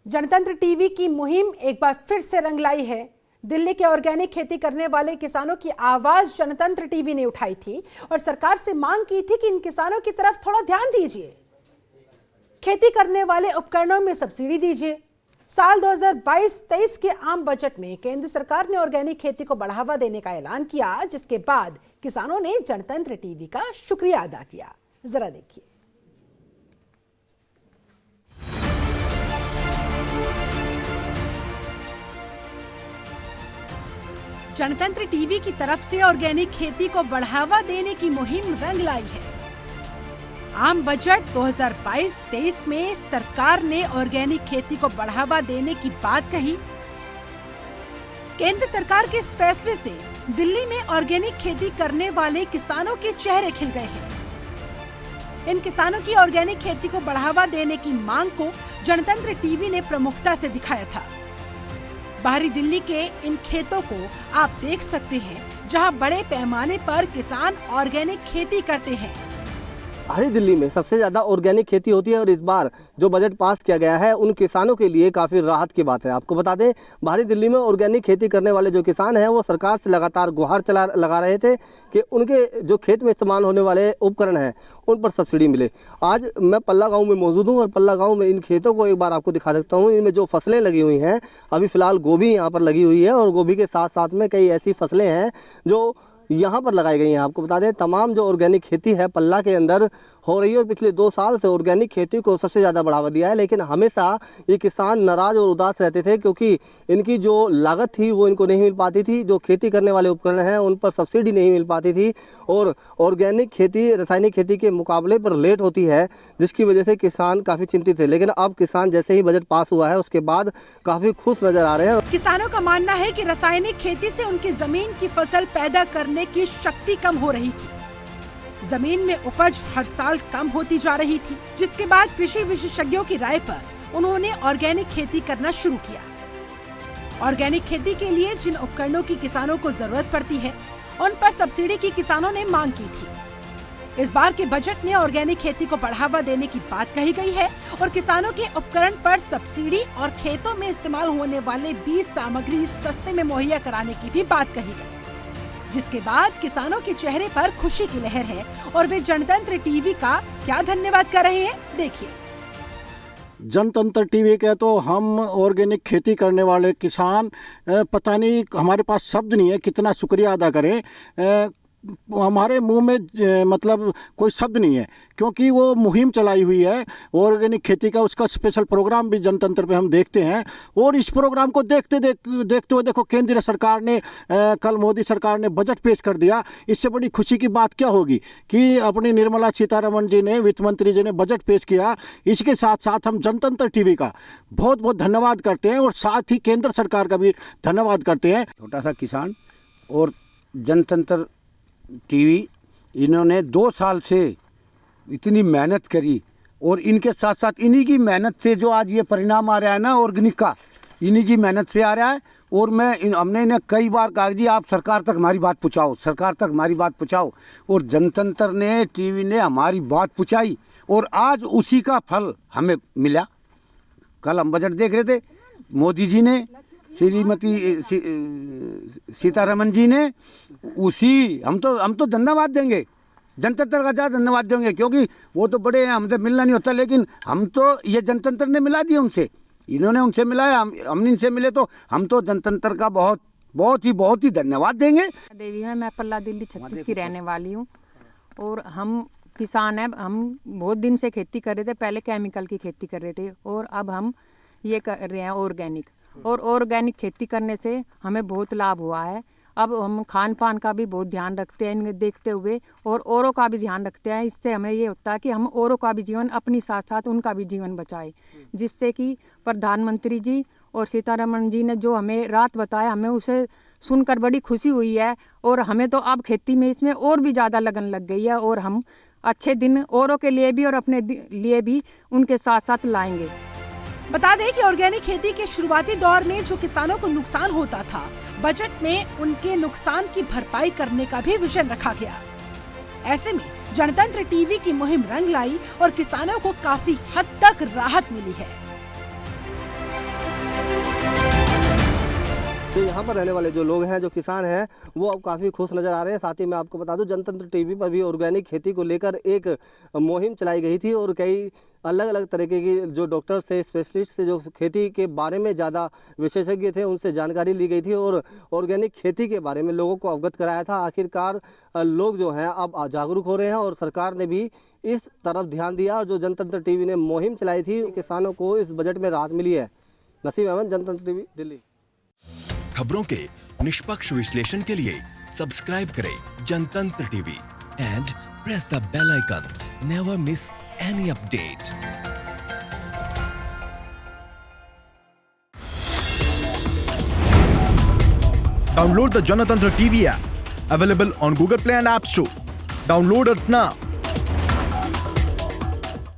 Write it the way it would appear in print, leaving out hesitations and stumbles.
जनतंत्र टीवी की मुहिम एक बार फिर से रंग लाई है। दिल्ली के ऑर्गेनिक खेती करने वाले किसानों की आवाज जनतंत्र टीवी ने उठाई थी और सरकार से मांग की थी कि इन किसानों की तरफ थोड़ा ध्यान दीजिए, खेती करने वाले उपकरणों में सब्सिडी दीजिए। साल 2022-23 के आम बजट में केंद्र सरकार ने ऑर्गेनिक खेती को बढ़ावा देने का ऐलान किया, जिसके बाद किसानों ने जनतंत्र टीवी का शुक्रिया अदा किया। जरा देखिए। जनतंत्र टीवी की तरफ से ऑर्गेनिक खेती को बढ़ावा देने की मुहिम रंग लाई है। आम बजट 2022-23 में सरकार ने ऑर्गेनिक खेती को बढ़ावा देने की बात कही। केंद्र सरकार के इस फैसले से दिल्ली में ऑर्गेनिक खेती करने वाले किसानों के चेहरे खिल गए हैं। इन किसानों की ऑर्गेनिक खेती को बढ़ावा देने की मांग को जनतंत्र टीवी ने प्रमुखता से दिखाया था। बाहरी दिल्ली के इन खेतों को आप देख सकते हैं, जहां बड़े पैमाने पर किसान ऑर्गेनिक खेती करते हैं। बाहरी दिल्ली में सबसे ज़्यादा ऑर्गेनिक खेती होती है और इस बार जो बजट पास किया गया है उन किसानों के लिए काफ़ी राहत की बात है। आपको बता दें, बाहरी दिल्ली में ऑर्गेनिक खेती करने वाले जो किसान हैं वो सरकार से लगातार गुहार लगा रहे थे कि उनके जो खेत में इस्तेमाल होने वाले उपकरण हैं उन पर सब्सिडी मिले। आज मैं पल्ला गांव में मौजूद हूं और पल्ला गांव में इन खेतों को एक बार आपको दिखा सकता हूं। इनमें जो फसलें लगी हुई हैं, अभी फ़िलहाल गोभी यहाँ पर लगी हुई है और गोभी के साथ साथ में कई ऐसी फसलें हैं जो यहाँ पर लगाई गई हैं। आपको बता दें, तमाम जो ऑर्गेनिक खेती है पल्ला के अंदर हो रही है और पिछले 2 साल से ऑर्गेनिक खेती को सबसे ज़्यादा बढ़ावा दिया है। लेकिन हमेशा ये किसान नाराज़ और उदास रहते थे क्योंकि इनकी जो लागत थी वो इनको नहीं मिल पाती थी। जो खेती करने वाले उपकरण हैं उन पर सब्सिडी नहीं मिल पाती थी और ऑर्गेनिक खेती रासायनिक खेती के मुकाबले पर लेट होती है, जिसकी वजह से किसान काफ़ी चिंतित थे। लेकिन अब किसान जैसे ही बजट पास हुआ है उसके बाद काफ़ी खुश नज़र आ रहे हैं। किसानों का मानना है कि रासायनिक खेती से उनकी जमीन की फसल पैदा करने की शक्ति कम हो रही थी। जमीन में उपज हर साल कम होती जा रही थी, जिसके बाद कृषि विशेषज्ञों की राय पर उन्होंने ऑर्गेनिक खेती करना शुरू किया। ऑर्गेनिक खेती के लिए जिन उपकरणों की किसानों को जरूरत पड़ती है उन पर सब्सिडी की किसानों ने मांग की थी। इस बार के बजट में ऑर्गेनिक खेती को बढ़ावा देने की बात कही गई है और किसानों के उपकरण पर सब्सिडी और खेतों में इस्तेमाल होने वाले बीज सामग्री सस्ते में मुहैया कराने की भी बात कही गई, जिसके बाद किसानों के चेहरे पर खुशी की लहर है और वे जनतंत्र टीवी का क्या धन्यवाद कर रहे हैं, देखिए। जनतंत्र टीवी के तो हम ऑर्गेनिक खेती करने वाले किसान, पता नहीं हमारे पास शब्द नहीं है कितना शुक्रिया अदा करें। हमारे मुंह में मतलब कोई शब्द नहीं है क्योंकि वो मुहिम चलाई हुई है ऑर्गेनिक खेती का। उसका स्पेशल प्रोग्राम भी जनतंत्र पे हम देखते हैं और इस प्रोग्राम को देखते हुए देखो केंद्र सरकार ने कल मोदी सरकार ने बजट पेश कर दिया। इससे बड़ी खुशी की बात क्या होगी कि अपनी निर्मला सीतारमण जी ने, वित्त मंत्री जी ने बजट पेश किया। इसके साथ साथ हम जनतंत्र टीवी का बहुत बहुत धन्यवाद करते हैं और साथ ही केंद्र सरकार का भी धन्यवाद करते हैं। छोटा सा किसान और जनतंत्र टीवी, इन्होंने 2 साल से इतनी मेहनत करी और इनके साथ साथ इन्हीं की मेहनत से जो आज ये परिणाम आ रहा है ना ऑर्गेनिक का, इन्हीं की मेहनत से आ रहा है। और हमने इन्हें कई बार कहा जी आप सरकार तक हमारी बात पहुँचाओ, सरकार तक हमारी बात पहुँचाओ, और जनतंत्र ने टीवी ने हमारी बात पहुँचाई और आज उसी का फल हमें मिला। कल हम बजट देख रहे थे, मोदी जी ने, श्रीमती सीतारमण जी ने, उसी हम तो धन्यवाद देंगे, जनतंत्र का ज़्यादा धन्यवाद देंगे क्योंकि वो तो बड़े हैं, हमसे मिलना नहीं होता। लेकिन हम तो ये जनतंत्र ने मिला दिया उनसे, इन्होंने उनसे मिलाया, हम इनसे मिले, तो हम तो जनतंत्र का बहुत ही धन्यवाद देंगे। देवी है, मैं पल्ला दिल्ली 36 की रहने वाली हूँ और हम किसान हैं। हम बहुत दिन से खेती कर रहे थे, पहले केमिकल की खेती कर रहे थे और अब हम ये कर रहे हैं ऑर्गेनिक। और ऑर्गेनिक खेती करने से हमें बहुत लाभ हुआ है। अब हम खान पान का भी बहुत ध्यान रखते हैं इन्हें देखते हुए और औरों का भी ध्यान रखते हैं। इससे हमें ये होता है कि हम औरों का भी जीवन, अपनी साथ साथ उनका भी जीवन बचाए, जिससे कि प्रधानमंत्री जी और सीतारमण जी ने जो हमें रात बताया, हमें उसे सुनकर बड़ी खुशी हुई है और हमें तो अब खेती में इसमें और भी ज़्यादा लगन लग गई है और हम अच्छे दिन औरों के लिए भी और अपने लिए भी उनके साथ साथ लाएंगे। बता दें कि ऑर्गेनिक खेती के शुरुआती दौर में जो किसानों को नुकसान होता था, बजट में उनके नुकसान की भरपाई करने का भी विजन रखा गया। ऐसे में जनतंत्र टीवी की मुहिम रंग लाई और किसानों को काफी हद तक राहत मिली है। यहाँ पर रहने वाले जो लोग हैं, जो किसान हैं, वो अब काफ़ी खुश नज़र आ रहे हैं। साथ ही मैं आपको बता दूं, जनतंत्र टीवी पर भी ऑर्गेनिक खेती को लेकर एक मुहिम चलाई गई थी और कई अलग अलग तरीके की जो डॉक्टर से, स्पेशलिस्ट से, जो खेती के बारे में ज़्यादा विशेषज्ञ थे, उनसे जानकारी ली गई थी और ऑर्गेनिक खेती के बारे में लोगों को अवगत कराया था। आखिरकार लोग जो हैं अब जागरूक हो रहे हैं और सरकार ने भी इस तरफ ध्यान दिया और जो जनतंत्र टीवी ने मुहिम चलाई थी, किसानों को इस बजट में राहत मिली है। नसीम अहमद, जनतंत्र टीवी, दिल्ली। खबरों के निष्पक्ष विश्लेषण के लिए सब्सक्राइब करें Janatantra TV and press the bell icon. Never miss any update. Download the Janatantra TV app, available on Google Play and App Store. Download it now.